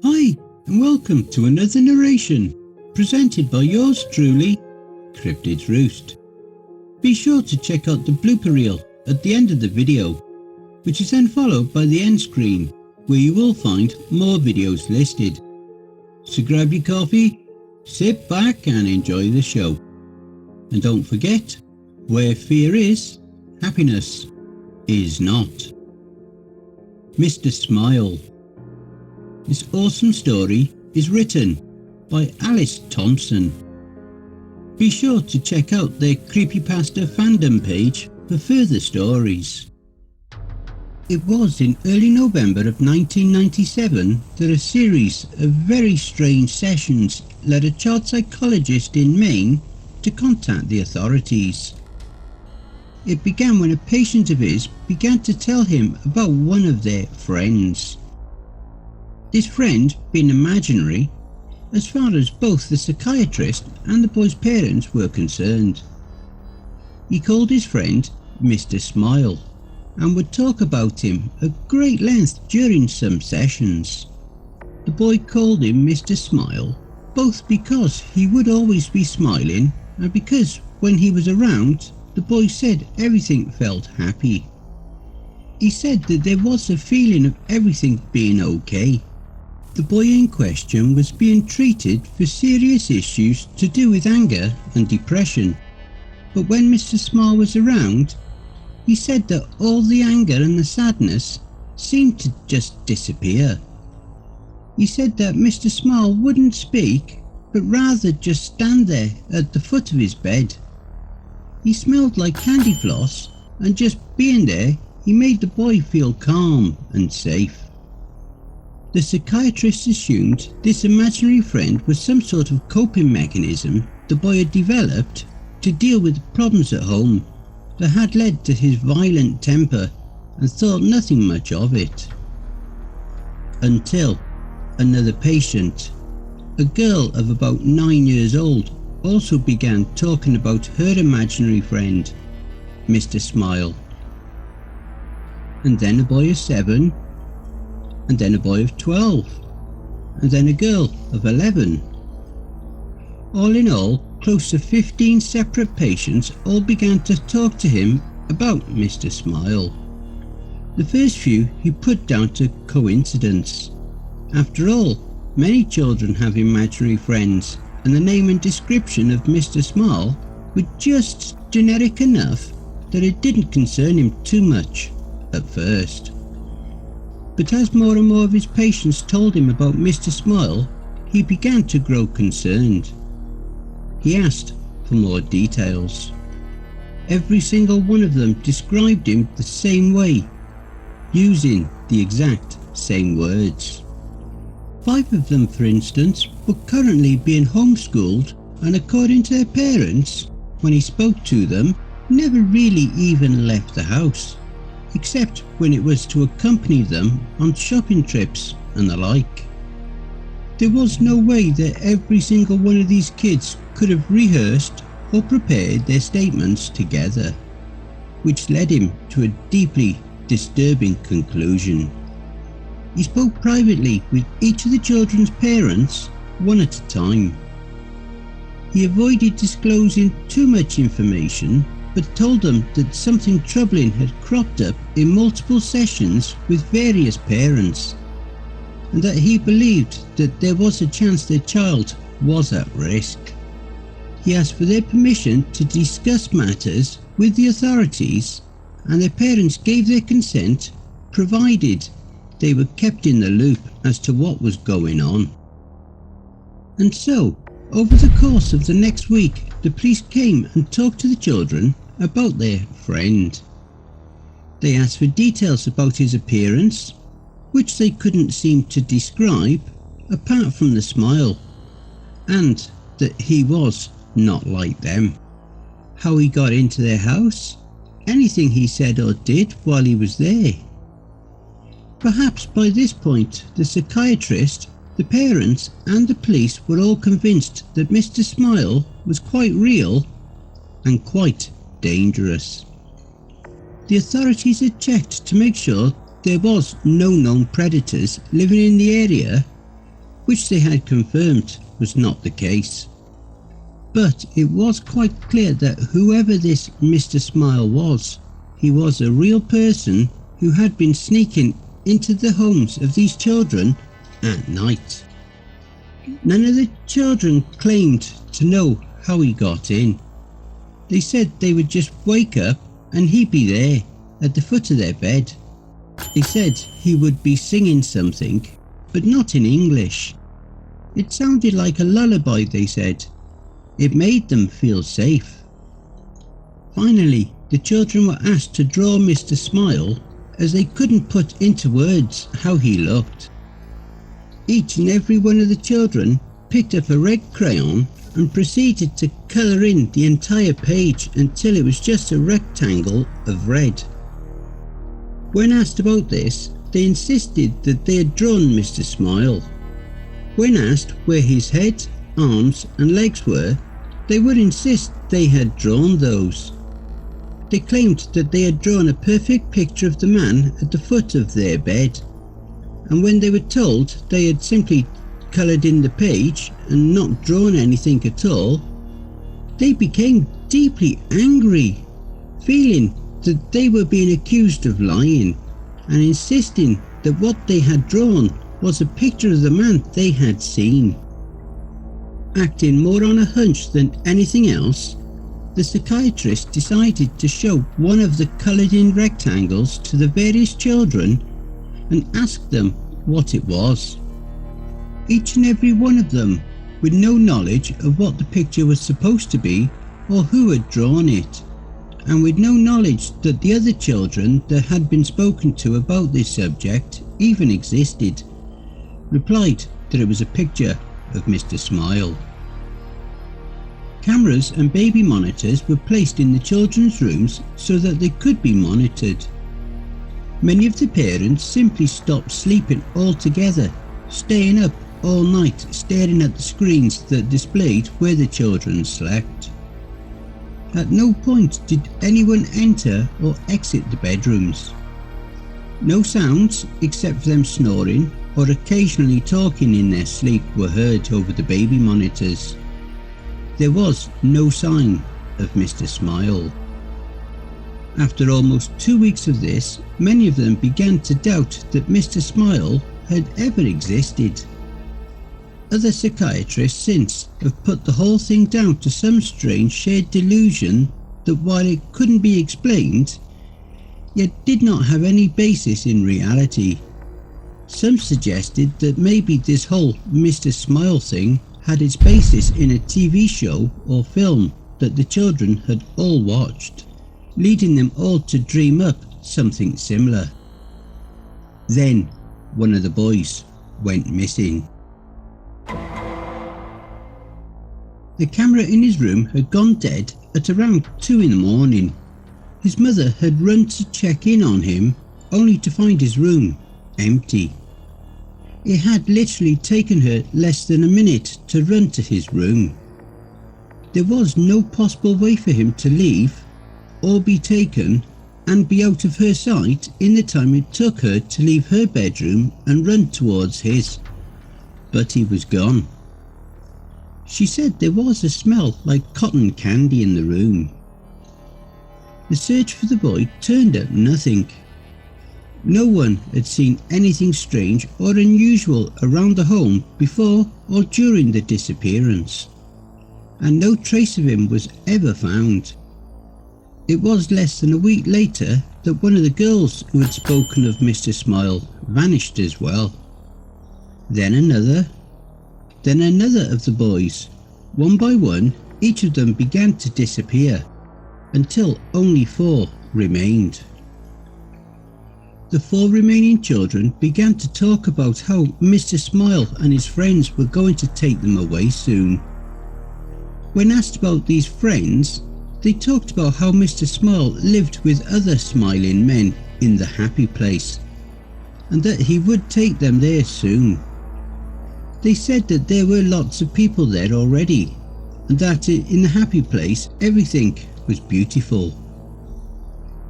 Hi, and welcome to another narration, presented by yours truly, Cryptid's Roost. Be sure to check out the blooper reel at the end of the video, which is then followed by the end screen, where you will find more videos listed. So grab your coffee, sit back and enjoy the show. And don't forget, where fear is, happiness is not. Mr. Smile. This awesome story is written by Alice Thompson. Be sure to check out their Creepypasta fandom page for further stories. It was in early November of 1997 that a series of very strange sessions led a child psychologist in Maine to contact the authorities. It began when a patient of his began to tell him about one of their friends. This friend being imaginary, as far as both the psychiatrist and the boy's parents were concerned. He called his friend Mr. Smile and would talk about him at great length during some sessions. The boy called him Mr. Smile both because he would always be smiling and because when he was around, the boy said everything felt happy. He said that there was a feeling of everything being okay. The boy in question was being treated for serious issues to do with anger and depression, but when Mr. Smile was around, he said that all the anger and the sadness seemed to just disappear. He said that Mr. Smile wouldn't speak, but rather just stand there at the foot of his bed. He smelled like candy floss, and just being there, he made the boy feel calm and safe. The psychiatrist assumed this imaginary friend was some sort of coping mechanism the boy had developed to deal with problems at home that had led to his violent temper, and thought nothing much of it. Until another patient, a girl of about 9 years old, also began talking about her imaginary friend, Mr. Smile. And then a boy of 7, and then a boy of 12, and then a girl of 11. All in all, close to 15 separate patients all began to talk to him about Mr. Smile. The first few he put down to coincidence. After all, many children have imaginary friends, and the name and description of Mr. Smile were just generic enough that it didn't concern him too much at first. But as more and more of his patients told him about Mr. Smile, he began to grow concerned. He asked for more details. Every single one of them described him the same way, using the exact same words. 5 of them, for instance, were currently being homeschooled, and according to their parents, when he spoke to them, never really even left the house, except when it was to accompany them on shopping trips and the like. There was no way that every single one of these kids could have rehearsed or prepared their statements together, which led him to a deeply disturbing conclusion. He spoke privately with each of the children's parents, one at a time. He avoided disclosing too much information, but told them that something troubling had cropped up in multiple sessions with various parents, and that he believed that there was a chance their child was at risk. He asked for their permission to discuss matters with the authorities, and their parents gave their consent, provided they were kept in the loop as to what was going on. And so, over the course of the next week, the police came and talked to the children about their friend. They asked for details about his appearance, which they couldn't seem to describe apart from the smile, and that he was not like them. How he got into their house, anything he said or did while he was there. Perhaps by this point the psychiatrist, the parents and the police were all convinced that Mr. Smile was quite real and quite dangerous. The authorities had checked to make sure there was no known predators living in the area, which they had confirmed was not the case. But it was quite clear that whoever this Mr. Smile was, he was a real person who had been sneaking into the homes of these children at night. None of the children claimed to know how he got in. They said they would just wake up and he'd be there at the foot of their bed. They said he would be singing something, but not in English. It sounded like a lullaby, they said. It made them feel safe. Finally, the children were asked to draw Mr. Smile, as they couldn't put into words how he looked. Each and every one of the children picked up a red crayon and proceeded to colour in the entire page until it was just a rectangle of red. When asked about this, they insisted that they had drawn Mr. Smile. When asked where his head, arms and legs were, they would insist they had drawn those. They claimed that they had drawn a perfect picture of the man at the foot of their bed, and when they were told they had simply coloured in the page and not drawn anything at all, they became deeply angry, feeling that they were being accused of lying and insisting that what they had drawn was a picture of the man they had seen. Acting more on a hunch than anything else, the psychiatrist decided to show one of the coloured in rectangles to the various children and asked them what it was. Each and every one of them, with no knowledge of what the picture was supposed to be or who had drawn it, and with no knowledge that the other children that had been spoken to about this subject even existed, replied that it was a picture of Mr. Smile. Cameras and baby monitors were placed in the children's rooms so that they could be monitored. Many of the parents simply stopped sleeping altogether, staying up all night staring at the screens that displayed where the children slept. At no point did anyone enter or exit the bedrooms. No sounds except for them snoring or occasionally talking in their sleep were heard over the baby monitors. There was no sign of Mr. Smile. After almost 2 weeks of this, many of them began to doubt that Mr. Smile had ever existed. Other psychiatrists since have put the whole thing down to some strange shared delusion that while it couldn't be explained, yet did not have any basis in reality. Some suggested that maybe this whole Mr. Smile thing had its basis in a TV show or film that the children had all watched, leading them all to dream up something similar. Then one of the boys went missing. The camera in his room had gone dead at around 2 in the morning. His mother had run to check in on him, only to find his room empty. It had literally taken her less than a minute to run to his room. There was no possible way for him to leave, or be taken and be out of her sight in the time it took her to leave her bedroom and run towards his. But he was gone. She said there was a smell like cotton candy in the room. The search for the boy turned up nothing. No one had seen anything strange or unusual around the home before or during the disappearance, and no trace of him was ever found. It was less than a week later that one of the girls who had spoken of Mr. Smile vanished as well. Then another of the boys. One by one, each of them began to disappear, until only 4 remained. The 4 remaining children began to talk about how Mr. Smile and his friends were going to take them away soon. When asked about these friends, they talked about how Mr. Smile lived with other smiling men in the happy place, and that he would take them there soon. They said that there were lots of people there already, and that in the happy place everything was beautiful.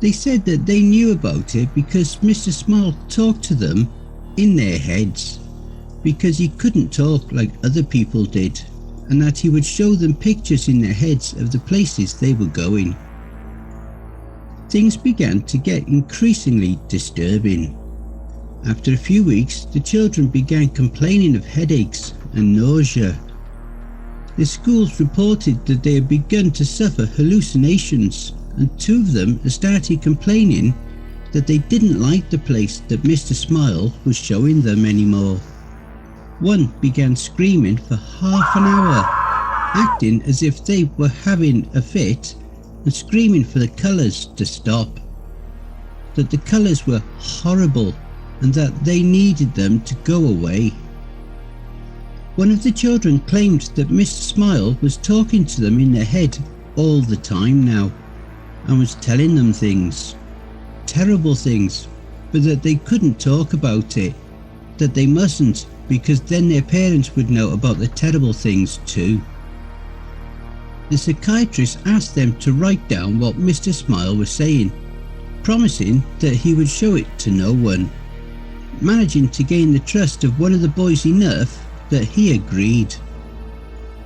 They said that they knew about it because Mr. Smile talked to them in their heads, because he couldn't talk like other people did, and that he would show them pictures in their heads of the places they were going. Things began to get increasingly disturbing. After a few weeks, the children began complaining of headaches and nausea. The schools reported that they had begun to suffer hallucinations, and 2 of them had started complaining that they didn't like the place that Mr. Smile was showing them anymore. One began screaming for half an hour, acting as if they were having a fit, and screaming for the colours to stop. That the colours were horrible and that they needed them to go away. One of the children claimed that Mr. Smile was talking to them in their head all the time now, and was telling them things, terrible things, but that they couldn't talk about it, that they mustn't, because then their parents would know about the terrible things too. The psychiatrist asked them to write down what Mr. Smile was saying, promising that he would show it to no one, managing to gain the trust of one of the boys enough that he agreed.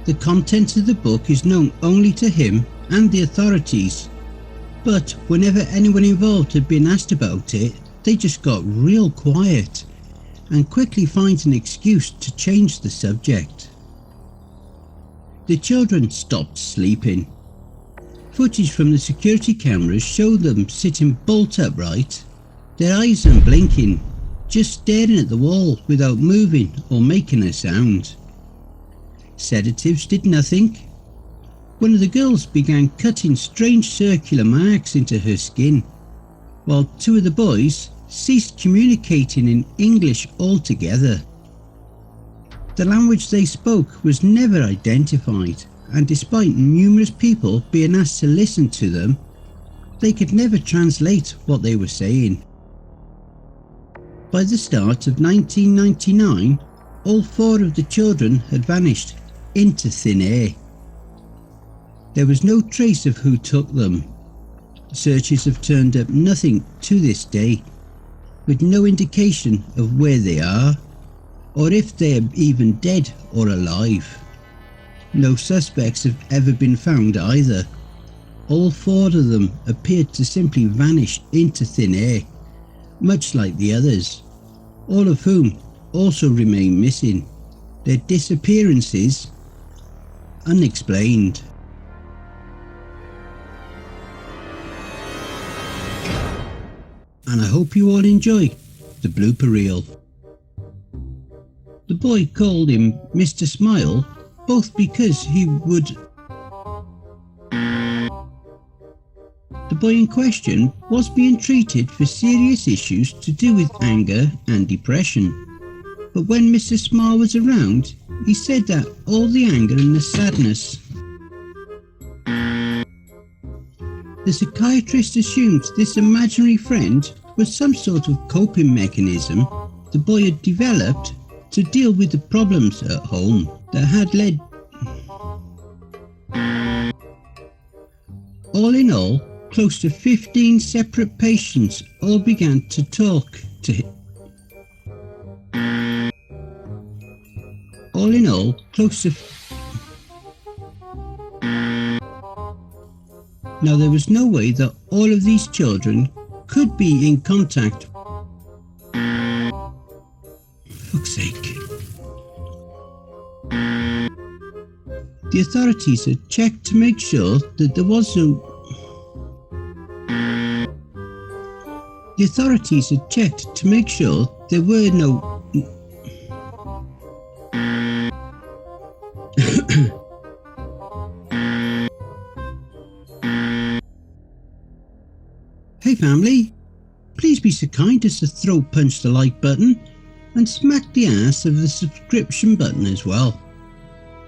The content of the book is known only to him and the authorities, but whenever anyone involved had been asked about it, they just got real quiet and quickly find an excuse to change the subject. The children stopped sleeping. Footage from the security cameras showed them sitting bolt upright, their eyes unblinking, just staring at the wall without moving or making a sound. Sedatives did nothing. One of the girls began cutting strange circular marks into her skin, while 2 of the boys ceased communicating in English altogether. The language they spoke was never identified, and despite numerous people being asked to listen to them, they could never translate what they were saying. By the start of 1999, all 4 of the children had vanished into thin air. There was no trace of who took them. Searches have turned up nothing to this day, with no indication of where they are, or if they are even dead or alive. No suspects have ever been found either. All 4 of them appeared to simply vanish into thin air, much like the others, all of whom also remain missing, their disappearances unexplained. And I hope you all enjoy the blooper reel. The boy called him Mr. Smile, both because he would... The boy in question was being treated for serious issues to do with anger and depression. But when Mr. Smile was around, he said that all the anger and the sadness... The psychiatrist assumed this imaginary friend was some sort of coping mechanism the boy had developed to deal with the problems at home that had led... All in all, close to 15 separate patients all began to talk to him. All in all, close to... Now there was no way that all of these children could be in contact. Fuck's sake. The authorities had checked to make sure that there was no... The authorities had checked to make sure there were no... Hey family, please be so kind as to throw punch the like button and smack the ass of the subscription button as well.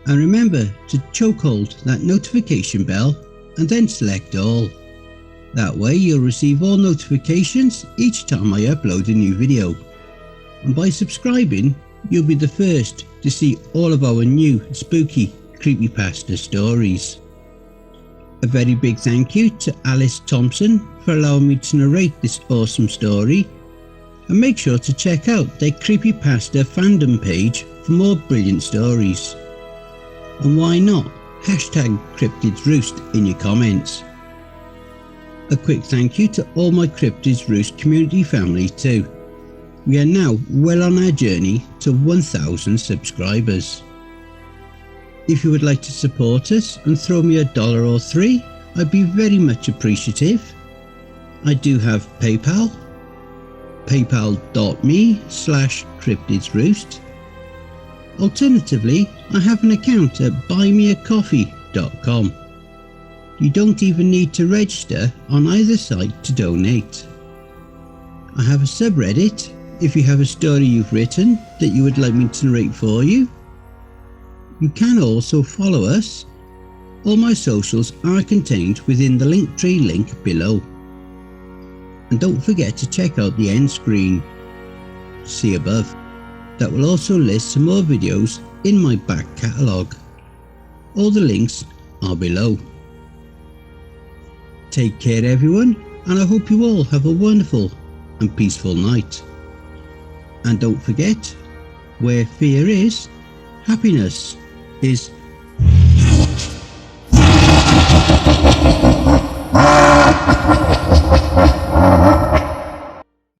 And remember to chokehold that notification bell and then select all. That way you'll receive all notifications each time I upload a new video. And by subscribing, you'll be the first to see all of our new spooky creepypasta stories. A very big thank you to Alice Thompson for allowing me to narrate this awesome story, and make sure to check out their Creepypasta fandom page for more brilliant stories. And why not hashtag Cryptids Roost in your comments. A quick thank you to all my Cryptids Roost community family too. We are now well on our journey to 1,000 subscribers. If you would like to support us and throw me $1 or $3, I'd be very much appreciative. I do have PayPal, paypal.me/cryptidsroost. Alternatively, I have an account at buymeacoffee.com. You don't even need to register on either site to donate. I have a subreddit if you have a story you've written that you would like me to narrate for you. You can also follow us. All my socials are contained within the Linktree link below. And don't forget to check out the end screen, see above. That will also list some more videos in my back catalogue. All the links are below. Take care everyone, and I hope you all have a wonderful and peaceful night. And don't forget, where fear is, happiness is